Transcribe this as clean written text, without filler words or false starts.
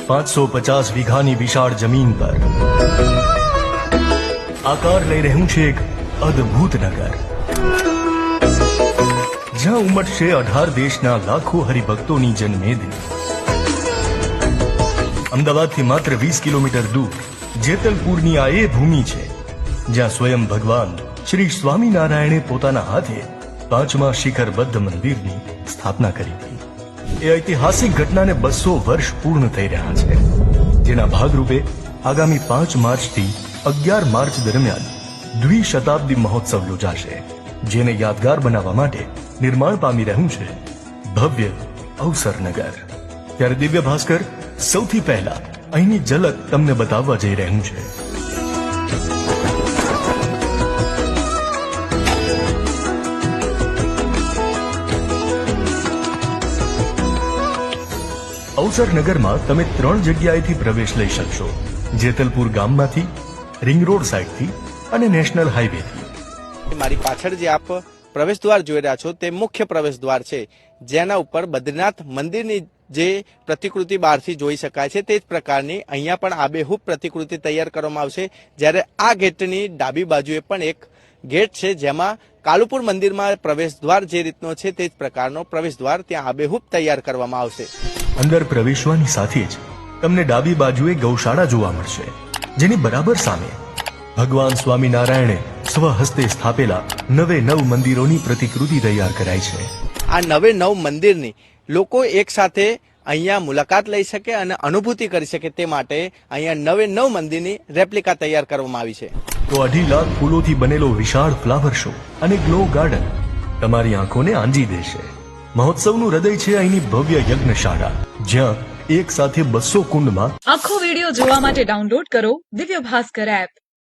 550 વીઘાની વિશાળ જમીન પર આકાર લઈ રહ્યું છે એક અદ્ભુત નગર, જ્યાં ઉમટશે 18 દેશના લાખો હરિભક્તોની જનમેદની। અમદાવાદથી માત્ર 20 કિલોમીટર દૂર જેતલપુરની આ એ ભૂમિ છે જ્યાં સ્વયં ભગવાન શ્રી સ્વામિનારાયણે પોતાના હાથે 5મા શિખરબદ્ધ મંદિરની સ્થાપના કરી હતી। એ ઐતિહાસિક ઘટનાને 200 વર્ષ પૂર્ણ થઈ રહ્યા છે, જેના ભાગરૂપે આગામી 5 માર્ચથી 11 માર્ચ દરમિયાન દ્વિશતાબ્દી મહોત્સવ યોજાશે, જેને યાદગાર બનાવવા માટે નિર્માણ પામી રહ્યું છે ભવ્ય અવસરનગર। ત્યારે દિવ્ય ભાસ્કર સૌથી પહેલા અહીંની ઝલક તમને બતાવવા જઈ રહ્યું છે। અવસરનગરમાં તમે 3 જગ્યાએથી પ્રવેશ લઈ શકશો, જેતલપુર ગામમાંથી, રિંગ રોડ સાઇડથી અને નેશનલ હાઈવેથી। મારી પાછળ જે આપ પ્રવેશ દ્વાર જોઈ રહ્યા છો તે મુખ્ય પ્રવેશ દ્વાર છે, જેના ઉપર બદ્રીનાથ મંદિરની જે પ્રતિકૃતિ બહારથી જોઈ શકાય છે તે જ પ્રકારની અહીંયા પણ આબેહૂબ પ્રતિકૃતિ તૈયાર કરવામાં આવશે। જ્યારે આ ગેટની ડાબી બાજુએ પણ એક ગેટ છે, જેમાં કાલુપુર મંદિરમાં પ્રવેશ દ્વાર જે રીતનો છે તે જ પ્રકારનો પ્રવેશ દ્વાર ત્યાં આબેહૂબ તૈયાર કરવામાં આવશે। અંદર પ્રવેશવાની સાથે જ તમને ડાબી બાજુએ ગૌશાળા જોવા મળશે, જેની બરાબર સામે ભગવાન સ્વામિનારાયણે સ્વહસ્તે સ્થાપેલા 9 મંદિરોની પ્રતિકૃતિ તૈયાર કરાઈ છે। આ 9 મંદિરની લોકો એક સાથે અહીંયા મુલાકાત લઈ શકે અને અનુભૂતિ કરી શકે તે માટે અહીંયા 9 મંદિરની રેપ્લિકા તૈયાર કરવામાં આવી છે। તો 2.5 લાખ ફૂલોથી બનેલો વિશાળ ફ્લાવર શો અને ગ્લો ગાર્ડન તમારી આંખોને આંજી દેશે। મહોત્સવનું હૃદય છે અહીંની ભવ્ય યજ્ઞશાળા, જ્યાં એક સાથે 200 કુંડમાં આખો વિડીયો જોવા માટે ડાઉનલોડ કરો દિવ્ય ભાસ્કર એપ।